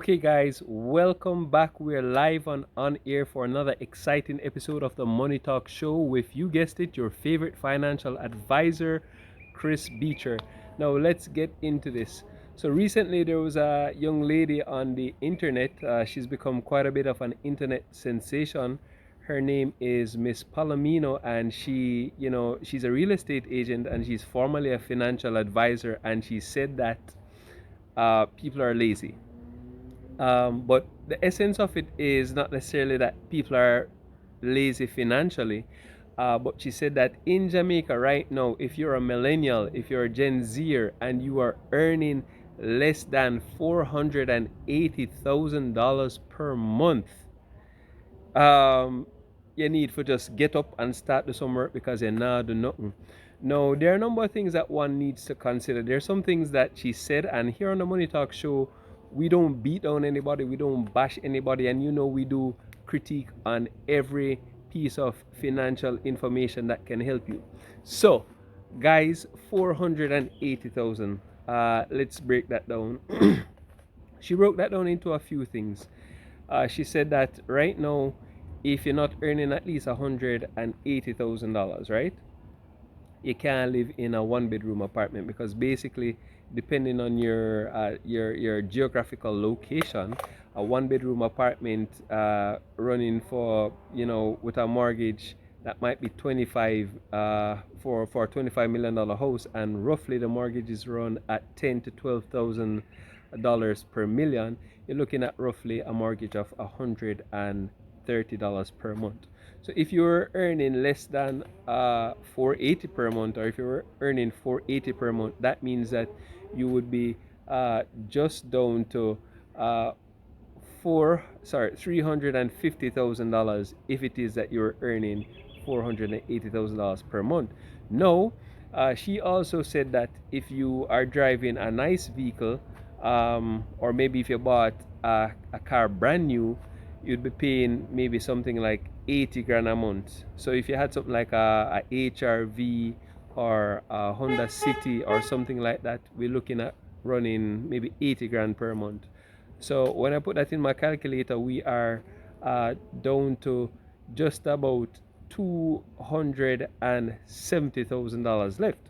Okay, guys, welcome back. We're live on air for another exciting episode of the Money Talk Show with, you guessed it, your favorite financial advisor, Chris Beecher. Now, let's get into this. So, recently there was a young lady on the internet. She's become quite a bit of an internet sensation. Her name is Miss Palomino, and she's a real estate agent and she's formerly a financial advisor. And she said that people are lazy. But the essence of it is not necessarily that people are lazy financially. But she said that in Jamaica right now, if you're a millennial, if you're a Gen Zer, and you are earning less than $480,000 per month, um, you need to just get up and start do some work because you're not doing nothing. No, there are a number of things that one needs to consider. There are some things that she said, and here on the Money Talk Show, we don't beat down anybody, we don't bash anybody, and we do critique on every piece of financial information that can help you. So, guys, 480,000. Let's break that down. She broke that down into a few things. She said that right now, if you're not earning at least $180,000, right, you can't live in a one-bedroom apartment because basically, depending on your geographical location, a one-bedroom apartment running for with a mortgage that might be 25 for a $25 million house, and roughly the mortgage is run at 10 to 12,000 dollars per million. You're looking at roughly a mortgage of $130 per month. So if you're earning less than 480 per month, or if you're earning 480 per month, that means that you would be just down to $350,000 if it is that you're earning $480,000 per month. No, she also said that if you are driving a nice vehicle, or maybe if you bought a car brand new, you'd be paying maybe something like 80 grand a month. So if you had something like a HRV or a Honda City or something like that, we're looking at running maybe 80 grand per month. So when I put that in my calculator, we are down to just about $270,000 left.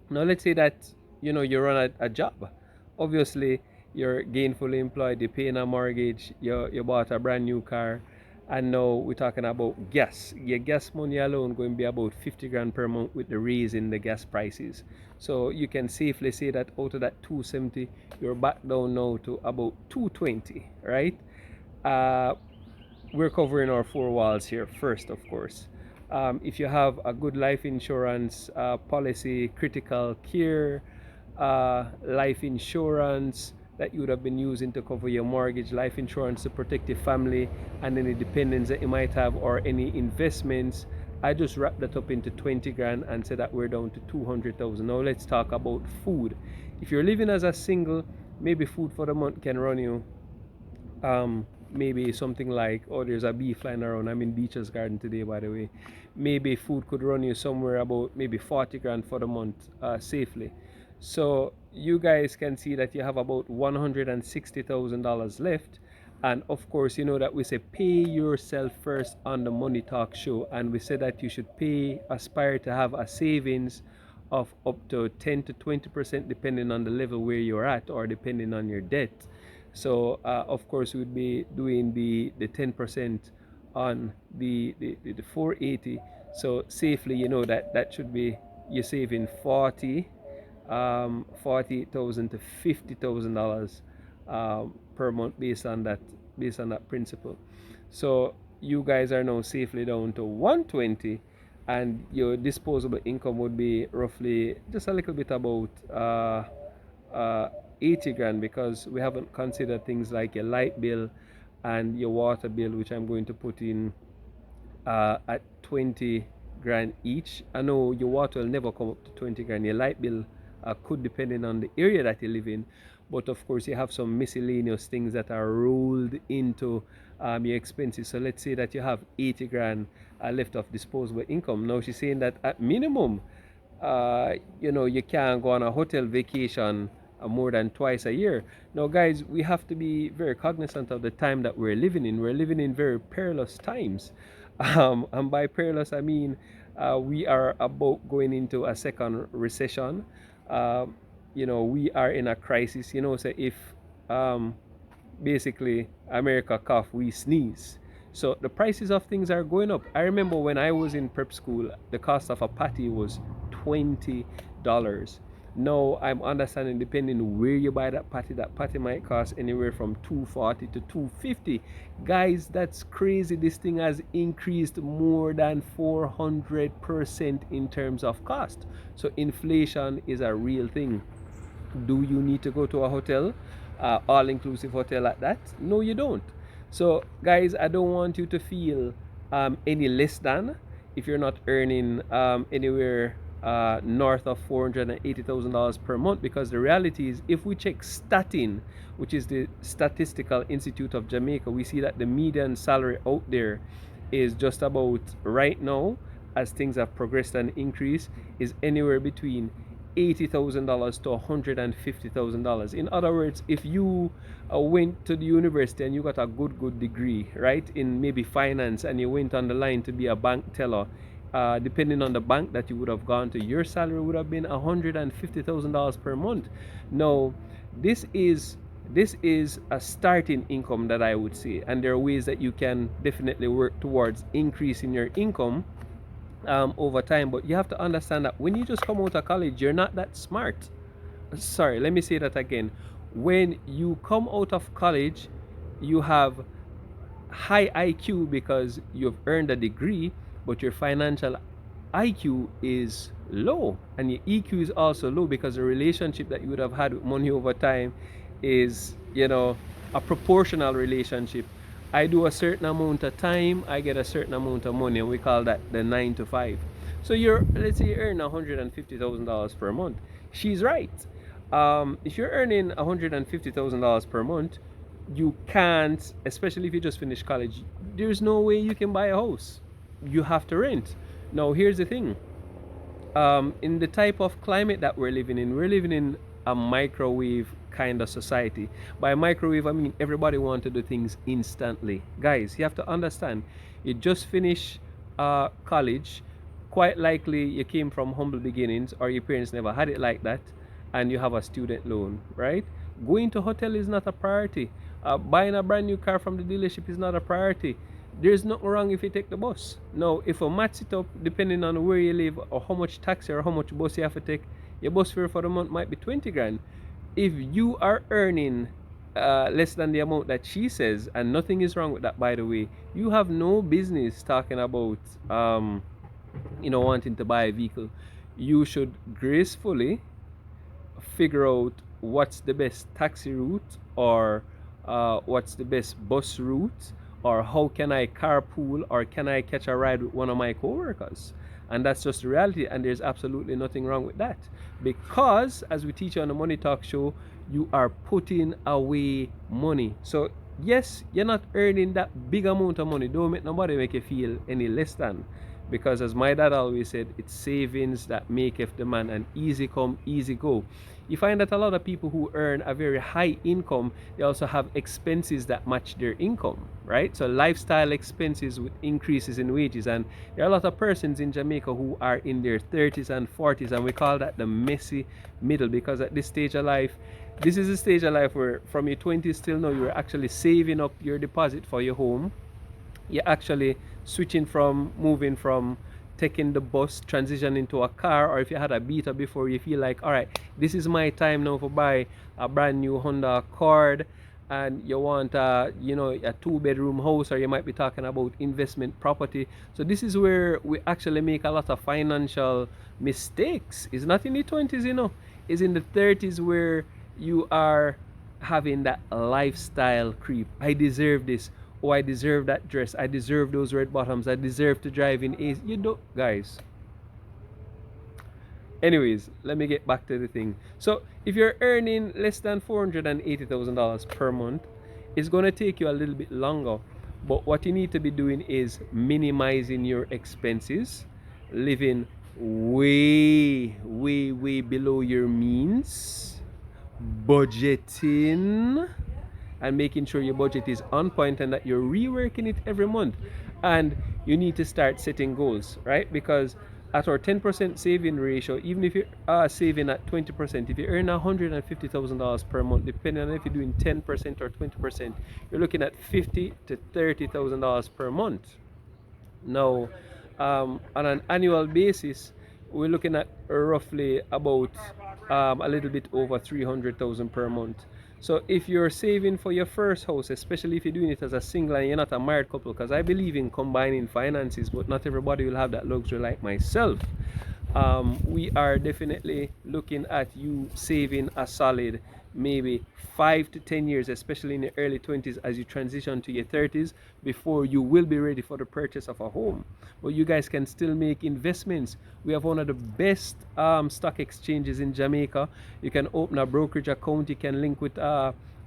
Now let's say that you run a job. Obviously, you're gainfully employed, you're paying a mortgage, you bought a brand new car, and now we're talking about gas. Your gas money alone going to be about 50 grand per month with the raise in the gas prices. So you can safely say that out of that 270, you're back down now to about 220, right? Uh, we're covering our four walls here first, of course. If you have a good life insurance policy, critical care, life insurance that you would have been using to cover your mortgage, life insurance to protect your family and any dependents that you might have, or any investments, I just wrapped that up into 20 grand and said that we're down to 200,000. Now let's talk about food. If you're living as a single, maybe food for the month can run you maybe something like, oh, there's a bee flying around. I'm in Beacher's Garden today, by the way. Maybe food could run you somewhere about maybe 40 grand for the month safely. So you guys can see that you have about $160,000 left. And of course, you know that we say pay yourself first on the Money Talk Show. And we said that you should aspire to have a savings of up to 10 to 20% depending on the level where you're at, or depending on your debt. So of course we'd be doing the 10% on the 480. So safely, that should be, you're saving 48,000 to $50,000 per month based on that principle. So you guys are now safely down to 120, and your disposable income would be roughly just a little bit about uh, 80 grand, because we haven't considered things like your light bill and your water bill, which I'm going to put in at 20 grand each. I know your water will never come up to 20 grand. Your light bill could, depending on the area that you live in, but of course you have some miscellaneous things that are rolled into your expenses. So let's say that you have 80 grand left of disposable income. Now she's saying that at minimum, you can't go on a hotel vacation more than twice a year. Now, guys, we have to be very cognizant of the time that we're living in. We're living in very perilous times. And by perilous, I mean we are about going into a second recession. Um, we are in a crisis. So if um, basically America cough, we sneeze. So the prices of things are going up. I remember when I was in prep school, the cost of a patty was $20. Now I'm understanding depending where you buy that patty might cost anywhere from 240 to 250. Guys, that's crazy. This thing has increased more than 400% in terms of cost. So inflation is a real thing. Do you need to go to a hotel, all inclusive hotel at that? No, you don't. So guys, I don't want you to feel any less than if you're not earning anywhere north of $480,000 per month, because the reality is, if we check Statin, which is the Statistical Institute of Jamaica, we see that the median salary out there is just about right now, as things have progressed and increased, is anywhere between $80,000 to $150,000. In other words, if you went to the university and you got a good degree, right, in maybe finance, and you went on the line to be a bank teller, depending on the bank that you would have gone to, your salary would have been $150,000 per month. Now, this is a starting income that I would say, and there are ways that you can definitely work towards increasing your income over time. But you have to understand that when you just come out of college, you're not that smart. Sorry, let me say that again. When you come out of college, you have high IQ because you've earned a degree, but your financial IQ is low, and your EQ is also low, because the relationship that you would have had with money over time is, a proportional relationship. I do a certain amount of time, I get a certain amount of money, and we call that the 9 to 5. So let's say you earn $150,000 per month. She's right. If you're earning $150,000 per month, you can't, especially if you just finished college, there's no way you can buy a house. You have to rent. Now, here's the thing. In the type of climate that we're living in a microwave kind of society. By microwave, I mean everybody wants to do things instantly. Guys, you have to understand, you just finished college, quite likely you came from humble beginnings, or your parents never had it like that, and you have a student loan, right? Going to hotel is not a priority. Buying a brand new car from the dealership is not a priority. There's nothing wrong if you take the bus. Now, if you match it up, depending on where you live or how much taxi or how much bus you have to take, your bus fare for the month might be 20 grand. If you are earning less than the amount that she says, and nothing is wrong with that, by the way, you have no business talking about wanting to buy a vehicle. You should gracefully figure out what's the best taxi route, or what's the best bus route, or how can I carpool, or can I catch a ride with one of my coworkers. And that's just the reality, and there's absolutely nothing wrong with that, because as we teach you on the Money Talk Show, you are putting away money. So yes, you're not earning that big amount of money. Don't make nobody make you feel any less than, because as my dad always said, it's savings that maketh the man, and easy come easy go. You find that a lot of people who earn a very high income, they also have expenses that match their income, right? So lifestyle expenses with increases in wages. And there are a lot of persons in Jamaica who are in their 30s and 40s, and we call that the messy middle, because at this stage of life, this is a stage of life where from your 20s till now, you're actually saving up your deposit for your home. You're actually moving from taking the bus, transition into a car, or if you had a beta before, you feel like, all right, this is my time now to buy a brand new Honda Accord, and you want a 2-bedroom house, or you might be talking about investment property. So this is where we actually make a lot of financial mistakes. It's not in the 20s, it's in the 30s where you are having that lifestyle creep. I deserve this. Oh, I deserve that dress. I deserve those red bottoms. I deserve to drive in A's. You don't, guys. Anyways, let me get back to the thing. So, if you're earning less than $480,000 per month, it's going to take you a little bit longer. But what you need to be doing is minimizing your expenses, living way below your means, budgeting and making sure your budget is on point and that you're reworking it every month. And you need to start setting goals, right? Because at our 10% saving ratio, even if you're saving at 20%, if you earn $150,000 per month, depending on if you're doing 10% or 20%, you're looking at $50,000 to $30,000 per month. Now, on an annual basis, we're looking at roughly about a little bit over 300,000 per month. So if you're saving for your first house, especially if you're doing it as a single and you're not a married couple, because I believe in combining finances, but not everybody will have that luxury like myself. We are definitely looking at you saving a solid maybe 5 to 10 years, especially in the early 20s as you transition to your 30s, before you will be ready for the purchase of a home. But you guys can still make investments. We have one of the best stock exchanges in Jamaica. You can open a brokerage account. You can link with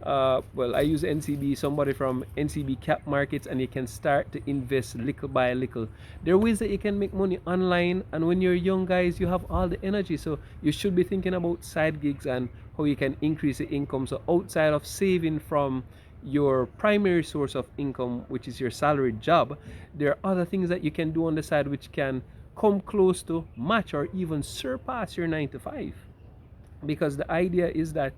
well, I use NCB, somebody from NCB Cap Markets, and you can start to invest little by little. There are ways that you can make money online, and when you're young, guys, you have all the energy, so you should be thinking about side gigs and how you can increase the income. So outside of saving from your primary source of income, which is your salaried job, there are other things that you can do on the side which can come close to match or even surpass your 9 to 5. Because the idea is that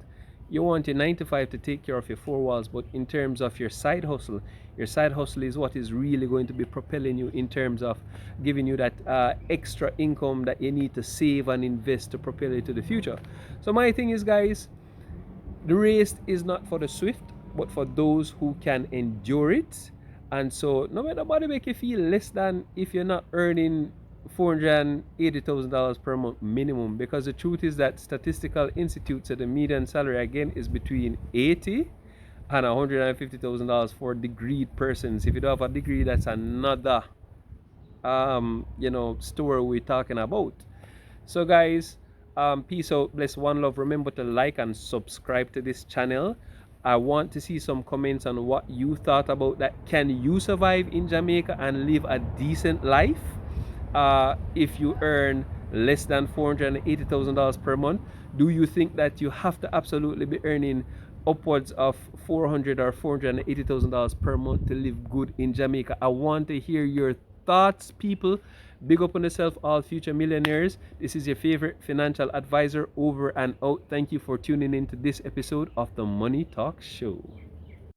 you want your 9 to 5 to take care of your four walls, but in terms of your side hustle is what is really going to be propelling you in terms of giving you that extra income that you need to save and invest to propel you to the future. So my thing is, guys, the race is not for the swift, but for those who can endure it. And so no matter what make you feel less than if you're not earning $480,000 per month minimum, because the truth is that Statistical Institute said the median salary again is between 80 and $150,000 for degreed persons. If you don't have a degree, that's another story we're talking about. So guys, peace out, bless, one love. Remember to like and subscribe to this channel. I want to see some comments on what you thought about that. Can you survive in Jamaica and live a decent life if you earn less than $480,000 per month? Do you think that you have to absolutely be earning upwards of $400,000 or $480,000 per month to live good in Jamaica? I want to hear your thoughts, people. Big up on yourself, all future millionaires. This is your favorite financial advisor, over and out. Thank you for tuning in to this episode of the Money Talk Show.